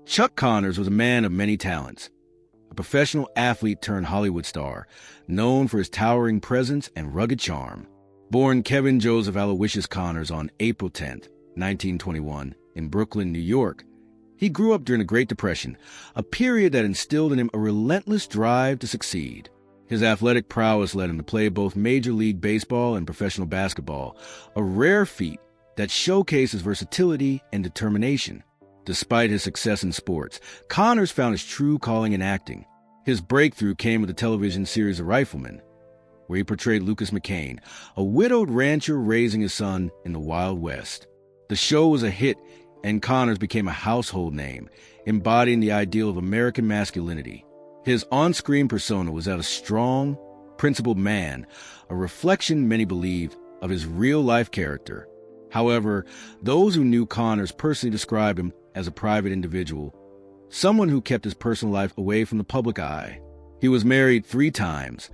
Chuck Connors was a man of many talents, a professional athlete turned Hollywood star, known for his towering presence and rugged charm. Born Kevin Joseph Aloysius Connors on April 10, 1921, in Brooklyn, New York, he grew up during the Great Depression, a period that instilled in him a relentless drive to succeed. His athletic prowess led him to play both Major League Baseball and professional basketball, a rare feat that showcased his versatility and determination. Despite his success in sports, Connors found his true calling in acting. His breakthrough came with the television series The Rifleman, where he portrayed Lucas McCain, a widowed rancher raising his son in the Wild West. The show was a hit, and Connors became a household name, embodying the ideal of American masculinity. His on-screen persona was that a strong, principled man, a reflection, many believed, of his real-life character. However, those who knew Connors personally described him as a private individual, someone who kept his personal life away from the public eye. He was married 3 times,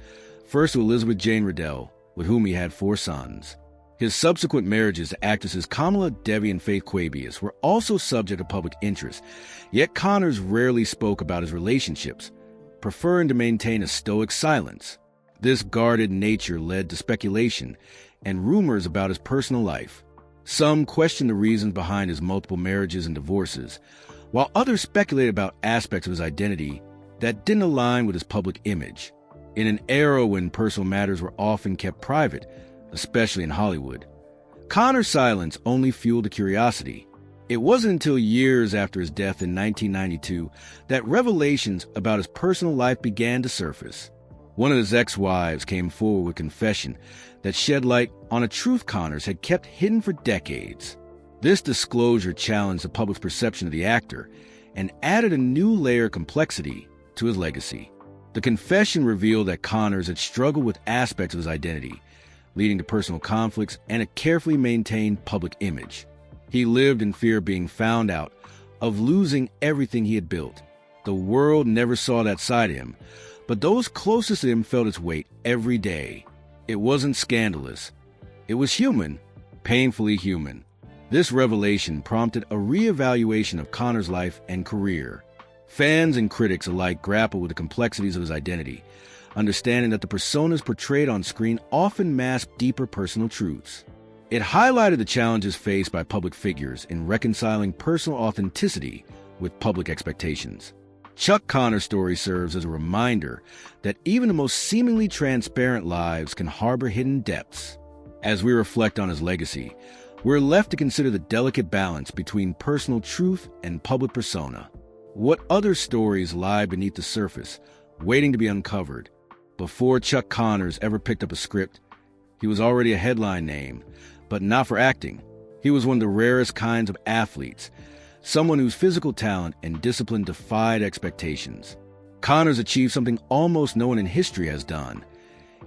first to Elizabeth Jane Riddell, with whom he had 4 sons. His subsequent marriages to actresses Kamala Devi and Faith Quabius were also subject to public interest, yet Connors rarely spoke about his relationships, preferring to maintain a stoic silence. This guarded nature led to speculation and rumors about his personal life. Some questioned the reasons behind his multiple marriages and divorces, while others speculated about aspects of his identity that didn't align with his public image. In an era when personal matters were often kept private, especially in Hollywood, Connors' silence only fueled the curiosity. It wasn't until years after his death in 1992 that revelations about his personal life began to surface. One of his ex-wives came forward with confession that shed light on a truth Connors had kept hidden for decades. This disclosure challenged the public's perception of the actor and added a new layer of complexity to his legacy. The confession revealed that Connors had struggled with aspects of his identity, leading to personal conflicts and a carefully maintained public image. He lived in fear of being found out, of losing everything he had built. The world never saw that side of him, but those closest to him felt its weight every day. It wasn't scandalous. It was human, painfully human. This revelation prompted a reevaluation of Connors' life and career. Fans and critics alike grappled with the complexities of his identity, understanding that the personas portrayed on screen often mask deeper personal truths. It highlighted the challenges faced by public figures in reconciling personal authenticity with public expectations. Chuck Connors' story serves as a reminder that even the most seemingly transparent lives can harbor hidden depths. As we reflect on his legacy, we're left to consider the delicate balance between personal truth and public persona. What other stories lie beneath the surface, waiting to be uncovered? Before Chuck Connors ever picked up a script, he was already a headline name, but not for acting. He was one of the rarest kinds of athletes, someone whose physical talent and discipline defied expectations. Connors achieved something almost no one in history has done.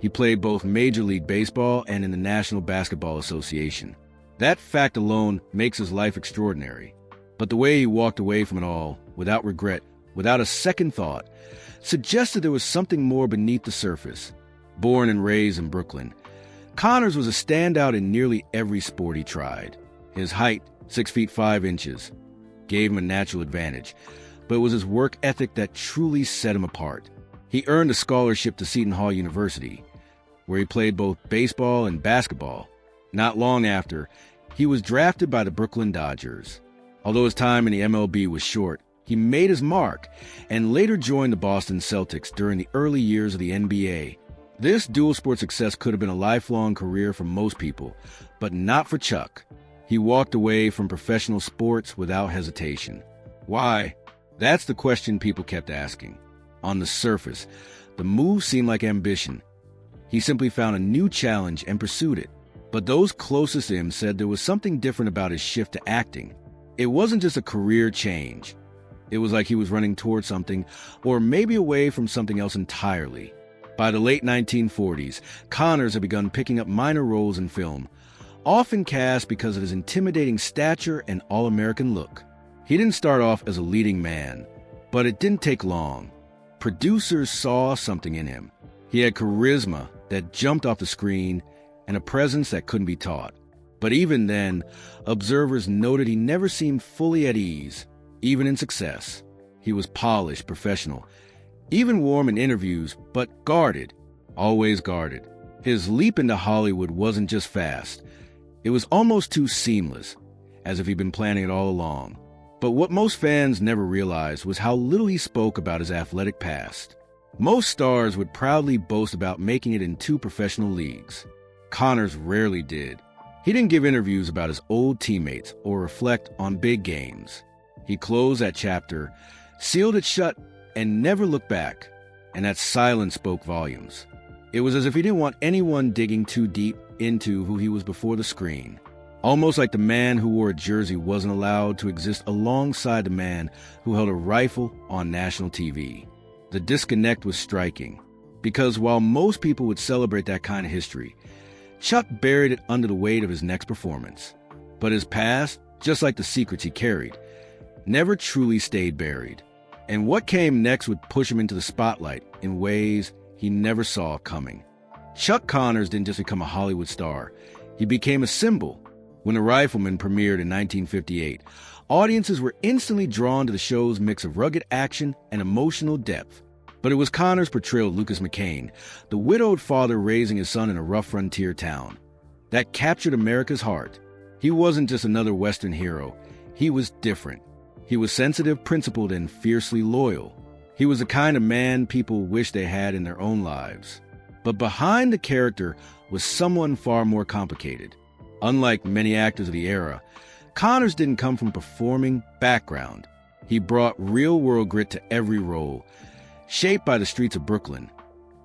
He played both Major League Baseball and in the National Basketball Association. That fact alone makes his life extraordinary. But the way he walked away from it all, without regret, without a second thought, suggested there was something more beneath the surface. Born and raised in Brooklyn, Connors was a standout in nearly every sport he tried. His height, 6 feet 5 inches, gave him a natural advantage, but it was his work ethic that truly set him apart. He earned a scholarship to Seton Hall University, where he played both baseball and basketball. Not long after, he was drafted by the Brooklyn Dodgers. Although his time in the MLB was short, he made his mark and later joined the Boston Celtics during the early years of the NBA. This dual sport success could have been a lifelong career for most people, but not for Chuck. He walked away from professional sports without hesitation. Why? That's the question people kept asking. On the surface, the move seemed like ambition. He simply found a new challenge and pursued it. But those closest to him said there was something different about his shift to acting. It wasn't just a career change. It was like he was running towards something, or maybe away from something else entirely. By the late 1940s, Connors had begun picking up minor roles in film, often cast because of his intimidating stature and all-American look. He didn't start off as a leading man, but it didn't take long. Producers saw something in him. He had charisma that jumped off the screen and a presence that couldn't be taught. But even then, observers noted he never seemed fully at ease. even in success. He was polished, professional, even warm in interviews, but guarded, always guarded. His leap into Hollywood wasn't just fast. It was almost too seamless, as if he'd been planning it all along. But what most fans never realized was how little he spoke about his athletic past. Most stars would proudly boast about making it in 2 professional leagues. Connors rarely did. He didn't give interviews about his old teammates or reflect on big games. He closed that chapter, sealed it shut, and never looked back. And that silence spoke volumes. It was as if he didn't want anyone digging too deep into who he was before the screen. Almost like the man who wore a jersey wasn't allowed to exist alongside the man who held a rifle on national TV. The disconnect was striking, because while most people would celebrate that kind of history, Chuck buried it under the weight of his next performance. But his past, just like the secrets he carried, never truly stayed buried. And what came next would push him into the spotlight in ways he never saw coming. Chuck Connors didn't just become a Hollywood star. He became a symbol. When The Rifleman premiered in 1958, audiences were instantly drawn to the show's mix of rugged action and emotional depth. But it was Connors' portrayal of Lucas McCain, the widowed father raising his son in a rough frontier town, that captured America's heart. He wasn't just another Western hero. He was different. He was sensitive, principled, and fiercely loyal. He was the kind of man people wish they had in their own lives. But behind the character was someone far more complicated. Unlike many actors of the era, Connors didn't come from a performing background. He brought real-world grit to every role, shaped by the streets of Brooklyn,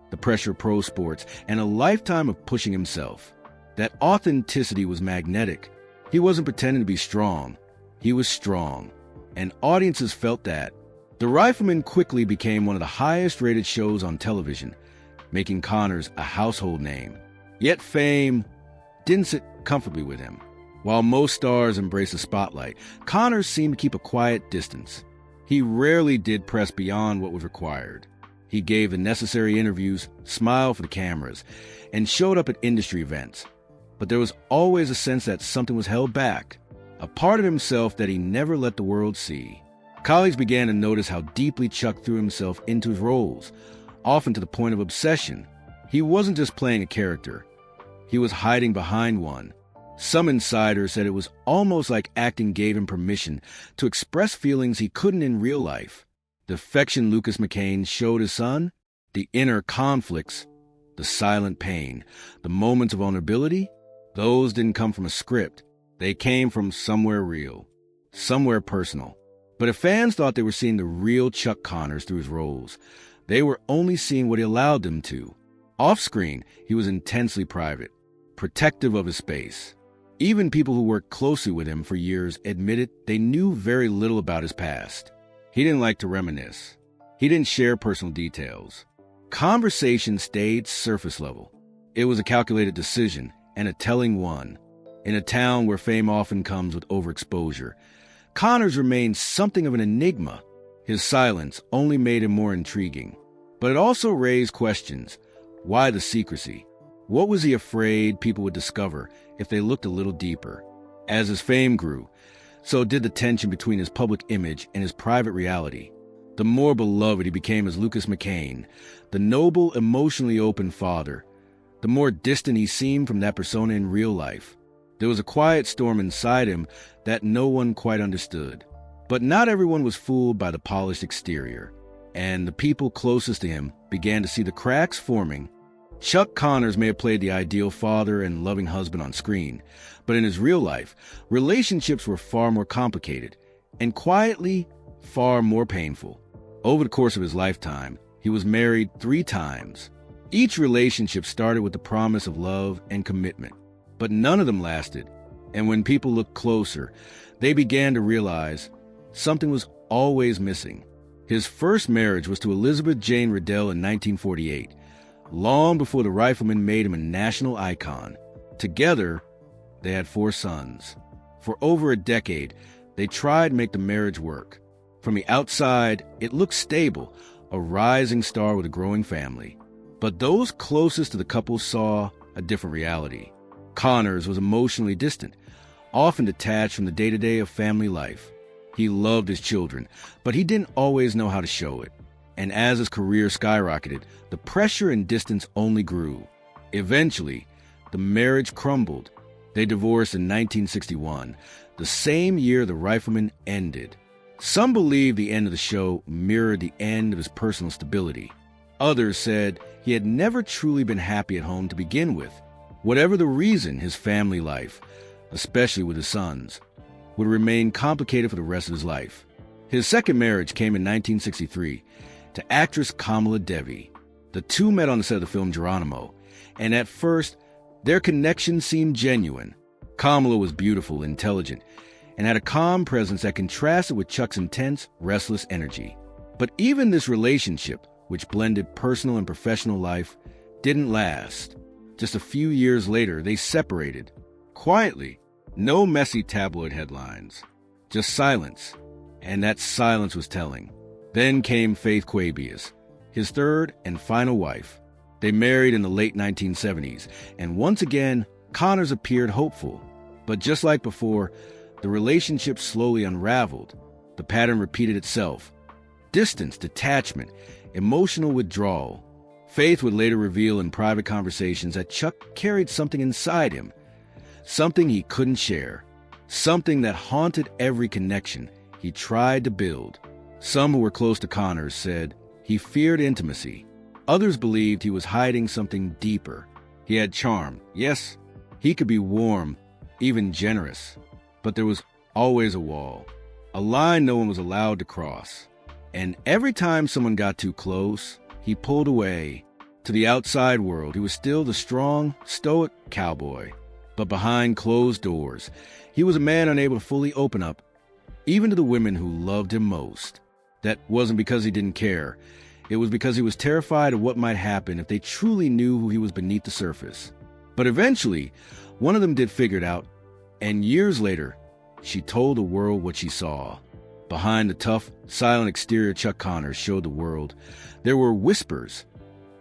the pressure of pro sports, and a lifetime of pushing himself. That authenticity was magnetic. He wasn't pretending to be strong. He was strong, and audiences felt that. The Rifleman quickly became one of the highest-rated shows on television, making Connors a household name. Yet fame didn't sit comfortably with him. While most stars embraced the spotlight, Connors seemed to keep a quiet distance. He rarely did press beyond what was required. He gave the necessary interviews, smiled for the cameras, and showed up at industry events. But there was always a sense that something was held back, a part of himself that he never let the world see. Colleagues began to notice how deeply Chuck threw himself into his roles, often to the point of obsession. He wasn't just playing a character. He was hiding behind one. Some insiders said it was almost like acting gave him permission to express feelings he couldn't in real life. The affection Lucas McCain showed his son, the inner conflicts, the silent pain, the moments of vulnerability, those didn't come from a script. They came from somewhere real, somewhere personal. But if fans thought they were seeing the real Chuck Connors through his roles, they were only seeing what he allowed them to. Off-screen, he was intensely private, protective of his space. Even people who worked closely with him for years admitted they knew very little about his past. He didn't like to reminisce. He didn't share personal details. Conversation stayed surface level. It was a calculated decision, and a telling one. In a town where fame often comes with overexposure, Connors remained something of an enigma. His silence only made him more intriguing. But it also raised questions. Why the secrecy? What was he afraid people would discover if they looked a little deeper? As his fame grew, so did the tension between his public image and his private reality. The more beloved he became as Lucas McCain, the noble, emotionally open father, the more distant he seemed from that persona in real life. There was a quiet storm inside him that no one quite understood. But not everyone was fooled by the polished exterior, and the people closest to him began to see the cracks forming. Chuck Connors may have played the ideal father and loving husband on screen, but in his real life, relationships were far more complicated, and quietly, far more painful. Over the course of his lifetime, he was married 3 times. Each relationship started with the promise of love and commitment, but none of them lasted, and when people looked closer, they began to realize something was always missing. His first marriage was to Elizabeth Jane Riddell in 1948, long before The Rifleman made him a national icon. Together, they had 4 sons. For over a decade, they tried to make the marriage work. From the outside, it looked stable, a rising star with a growing family. But those closest to the couple saw a different reality. Connors was emotionally distant, often detached from the day-to-day of family life. He loved his children, but he didn't always know how to show it. And as his career skyrocketed, the pressure and distance only grew. Eventually, the marriage crumbled. They divorced in 1961, the same year the Rifleman ended. Some believe the end of the show mirrored the end of his personal stability. Others said he had never truly been happy at home to begin with. Whatever the reason, his family life, especially with his sons, would remain complicated for the rest of his life. His second marriage came in 1963 to actress Kamala Devi. The two met on the set of the film Geronimo, and at first, their connection seemed genuine. Kamala was beautiful, intelligent, and had a calm presence that contrasted with Chuck's intense, restless energy. But even this relationship, which blended personal and professional life, didn't last. Just a few years later, they separated. Quietly. No messy tabloid headlines. Just silence. And that silence was telling. Then came Faith Quabius, his third and final wife. They married in the late 1970s, and once again, Connors appeared hopeful. But just like before, the relationship slowly unraveled. The pattern repeated itself. Distance, detachment, emotional withdrawal. Faith would later reveal in private conversations that Chuck carried something inside him, something he couldn't share, something that haunted every connection he tried to build. Some who were close to Connors said he feared intimacy. Others believed he was hiding something deeper. He had charm. Yes, he could be warm, even generous. But there was always a wall, a line no one was allowed to cross. And every time someone got too close, he pulled away. To the outside world, he was still the strong, stoic cowboy. But behind closed doors, he was a man unable to fully open up, even to the women who loved him most. That wasn't because he didn't care. It was because he was terrified of what might happen if they truly knew who he was beneath the surface. But eventually, one of them did figure it out, and years later, she told the world what she saw. Behind the tough, silent exterior Chuck Connors showed the world, there were whispers,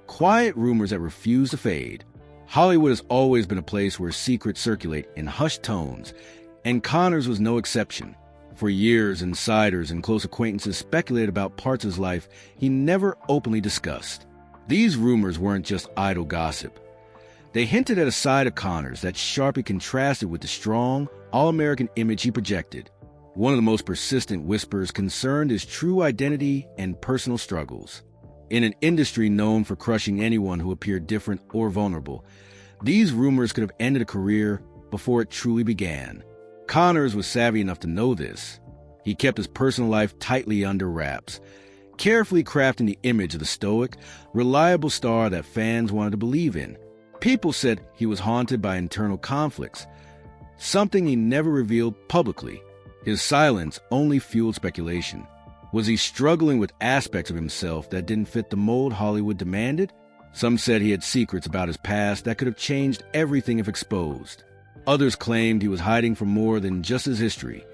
quiet rumors that refused to fade. Hollywood has always been a place where secrets circulate in hushed tones, and Connors was no exception. For years, insiders and close acquaintances speculated about parts of his life he never openly discussed. These rumors weren't just idle gossip. They hinted at a side of Connors that sharply contrasted with the strong, all-American image he projected. One of the most persistent whispers concerned his true identity and personal struggles. In an industry known for crushing anyone who appeared different or vulnerable, these rumors could have ended a career before it truly began. Connors was savvy enough to know this. He kept his personal life tightly under wraps, carefully crafting the image of the stoic, reliable star that fans wanted to believe in. People said he was haunted by internal conflicts, something he never revealed publicly. His silence only fueled speculation. Was he struggling with aspects of himself that didn't fit the mold Hollywood demanded? Some said he had secrets about his past that could have changed everything if exposed. Others claimed he was hiding from more than just his history,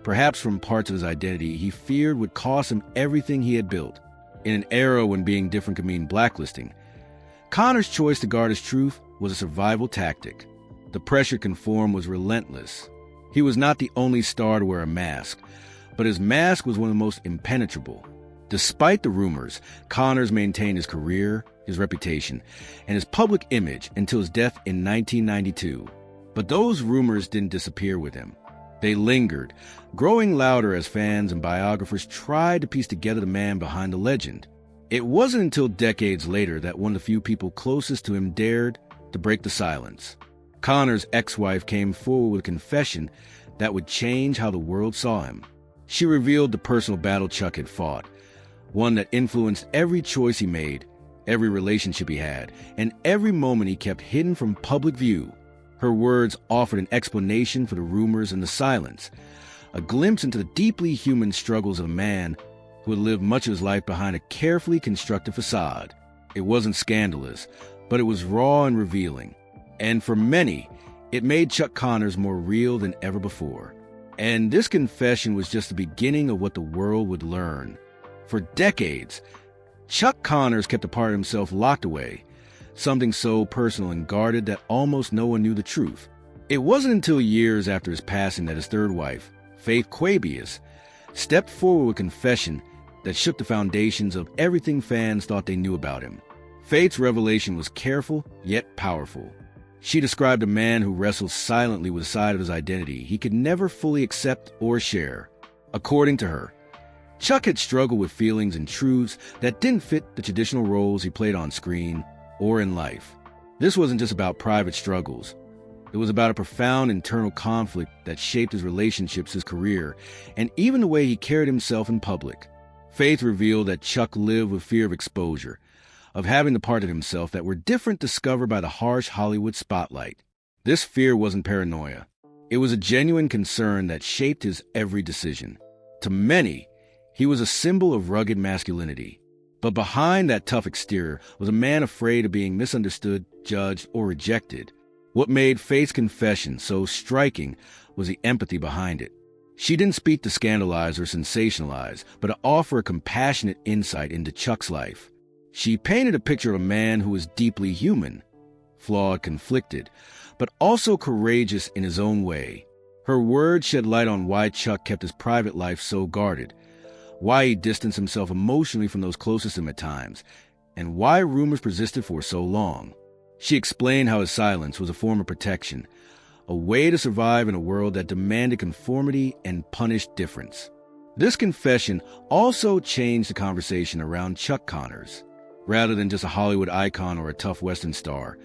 perhaps from parts of his identity he feared would cost him everything he had built. In an era when being different could mean blacklisting, Connors' choice to guard his truth was a survival tactic. The pressure to conform was relentless. He was not the only star to wear a mask, but his mask was one of the most impenetrable. Despite the rumors, Connors maintained his career, his reputation, and his public image until his death in 1992. But those rumors didn't disappear with him. They lingered, growing louder as fans and biographers tried to piece together the man behind the legend. It wasn't until decades later that one of the few people closest to him dared to break the silence. Connors' ex-wife came forward with a confession that would change how the world saw him. She revealed the personal battle Chuck had fought, one that influenced every choice he made, every relationship he had, and every moment he kept hidden from public view. Her words offered an explanation for the rumors and the silence, a glimpse into the deeply human struggles of a man who had lived much of his life behind a carefully constructed facade. It wasn't scandalous, but it was raw and revealing. And for many, it made Chuck Connors more real than ever before. And this confession was just the beginning of what the world would learn. For decades, Chuck Connors kept a part of himself locked away, something so personal and guarded that almost no one knew the truth. It wasn't until years after his passing that his third wife, Faith Quabius, stepped forward with a confession that shook the foundations of everything fans thought they knew about him. Faith's revelation was careful, yet powerful. She described a man who wrestled silently with a side of his identity he could never fully accept or share. According to her, Chuck had struggled with feelings and truths that didn't fit the traditional roles he played on screen or in life. This wasn't just about private struggles. It was about a profound internal conflict that shaped his relationships, his career, and even the way he carried himself in public. Faith revealed that Chuck lived with fear of exposure, of having the parts of himself that were different discovered by the harsh Hollywood spotlight. This fear wasn't paranoia. It was a genuine concern that shaped his every decision. To many, he was a symbol of rugged masculinity. But behind that tough exterior was a man afraid of being misunderstood, judged, or rejected. What made Faith's confession so striking was the empathy behind it. She didn't speak to scandalize or sensationalize, but to offer a compassionate insight into Chuck's life. She painted a picture of a man who was deeply human, flawed, conflicted, but also courageous in his own way. Her words shed light on why Chuck kept his private life so guarded, why he distanced himself emotionally from those closest to him at times, and why rumors persisted for so long. She explained how his silence was a form of protection, a way to survive in a world that demanded conformity and punished difference. This confession also changed the conversation around Chuck Connors. Rather than just a Hollywood icon or a tough Western star,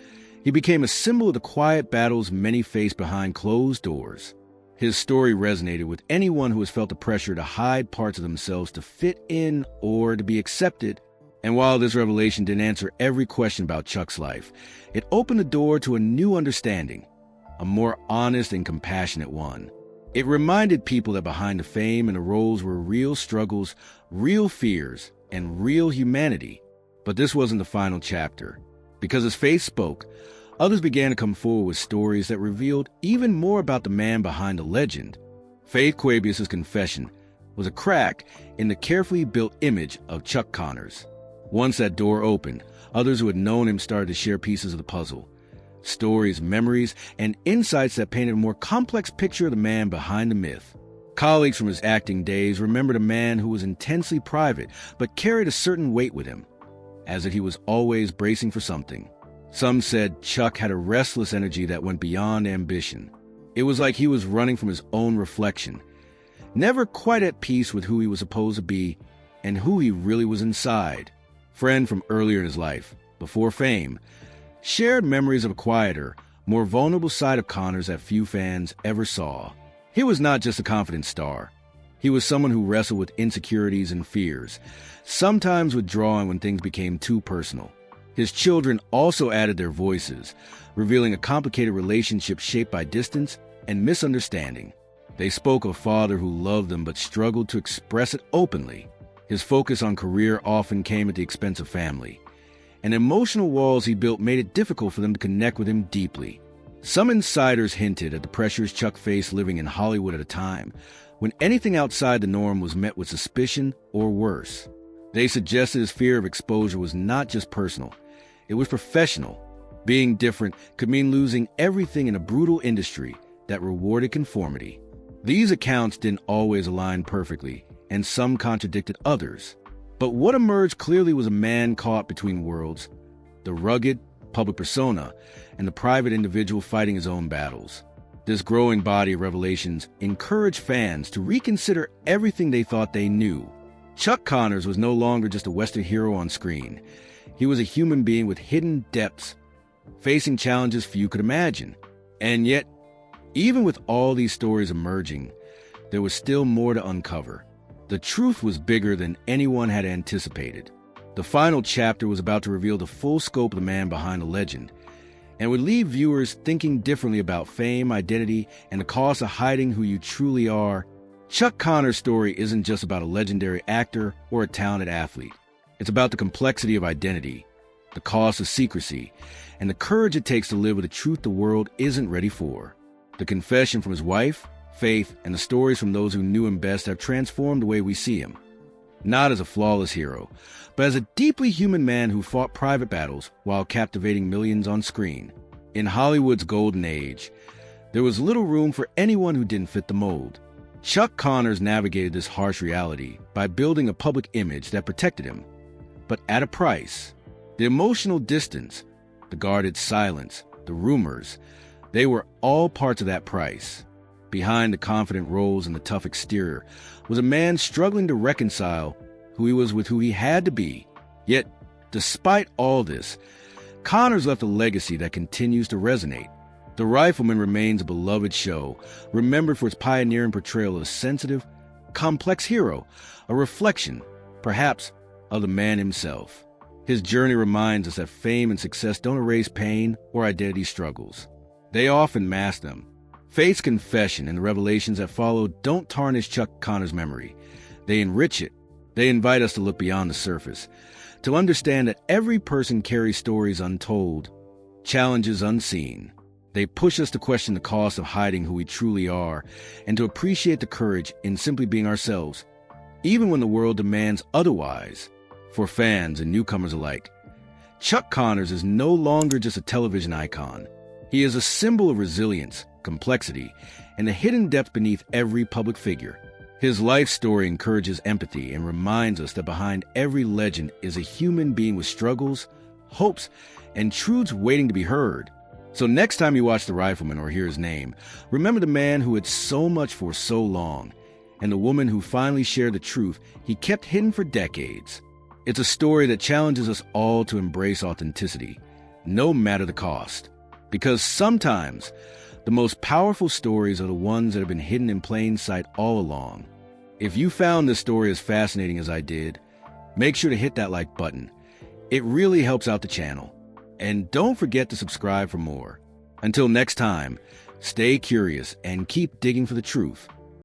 he became a symbol of the quiet battles many faced behind closed doors. His story resonated with anyone who has felt the pressure to hide parts of themselves to fit in or to be accepted. And while this revelation didn't answer every question about Chuck's life, it opened the door to a new understanding, a more honest and compassionate one. It reminded people that behind the fame and the roles were real struggles, real fears, and real humanity. But this wasn't the final chapter. Because as Faith spoke, others began to come forward with stories that revealed even more about the man behind the legend. Faith Quabius's confession was a crack in the carefully built image of Chuck Connors. Once that door opened, others who had known him started to share pieces of the puzzle. Stories, memories, and insights that painted a more complex picture of the man behind the myth. Colleagues from his acting days remembered a man who was intensely private but carried a certain weight with him, as if he was always bracing for something. Some said Chuck had a restless energy that went beyond ambition. It was like he was running from his own reflection, never quite at peace with who he was supposed to be and who he really was inside. Friend from earlier in his life, before fame, shared memories of a quieter, more vulnerable side of Connors that few fans ever saw. He was not just a confident star. He was someone who wrestled with insecurities and fears, sometimes withdrawing when things became too personal. His children also added their voices, revealing a complicated relationship shaped by distance and misunderstanding. They spoke of a father who loved them but struggled to express it openly. His focus on career often came at the expense of family, and emotional walls he built made it difficult for them to connect with him deeply. Some insiders hinted at the pressures Chuck faced living in Hollywood at a time when anything outside the norm was met with suspicion or worse. They suggested his fear of exposure was not just personal, it was professional. Being different could mean losing everything in a brutal industry that rewarded conformity. These accounts didn't always align perfectly, and some contradicted others. But what emerged clearly was a man caught between worlds, the rugged public persona and the private individual fighting his own battles. This growing body of revelations encouraged fans to reconsider everything they thought they knew. Chuck Connors was no longer just a Western hero on screen. He was a human being with hidden depths, facing challenges few could imagine. And yet, even with all these stories emerging, there was still more to uncover. The truth was bigger than anyone had anticipated. The final chapter was about to reveal the full scope of the man behind the legend, and would leave viewers thinking differently about fame, identity, and the cost of hiding who you truly are. Chuck Connors' story isn't just about a legendary actor or a talented athlete. It's about the complexity of identity, the cost of secrecy, and the courage it takes to live with a truth the world isn't ready for. The confession from his wife, Faith, and the stories from those who knew him best have transformed the way we see him. Not as a flawless hero, but as a deeply human man who fought private battles while captivating millions on screen. In Hollywood's golden age, there was little room for anyone who didn't fit the mold. Chuck Connors navigated this harsh reality by building a public image that protected him, but at a price. The emotional distance, the guarded silence, the rumors, they were all parts of that price. Behind the confident roles and the tough exterior was a man struggling to reconcile who he was with who he had to be. Yet, despite all this, Connors left a legacy that continues to resonate. The Rifleman remains a beloved show, remembered for its pioneering portrayal of a sensitive, complex hero, a reflection, perhaps, of the man himself. His journey reminds us that fame and success don't erase pain or identity struggles. They often mask them. Faith's confession and the revelations that follow don't tarnish Chuck Connors' memory. They enrich it. They invite us to look beyond the surface, to understand that every person carries stories untold, challenges unseen. They push us to question the cost of hiding who we truly are and to appreciate the courage in simply being ourselves, even when the world demands otherwise. For fans and newcomers alike, Chuck Connors is no longer just a television icon. He is a symbol of resilience, complexity, and the hidden depth beneath every public figure. His life story encourages empathy and reminds us that behind every legend is a human being with struggles, hopes, and truths waiting to be heard. So next time you watch The Rifleman or hear his name, remember the man who had so much for so long, and the woman who finally shared the truth he kept hidden for decades. It's a story that challenges us all to embrace authenticity, no matter the cost. Because sometimes, the most powerful stories are the ones that have been hidden in plain sight all along. If you found this story as fascinating as I did, make sure to hit that like button. It really helps out the channel. And don't forget to subscribe for more. Until next time, stay curious and keep digging for the truth.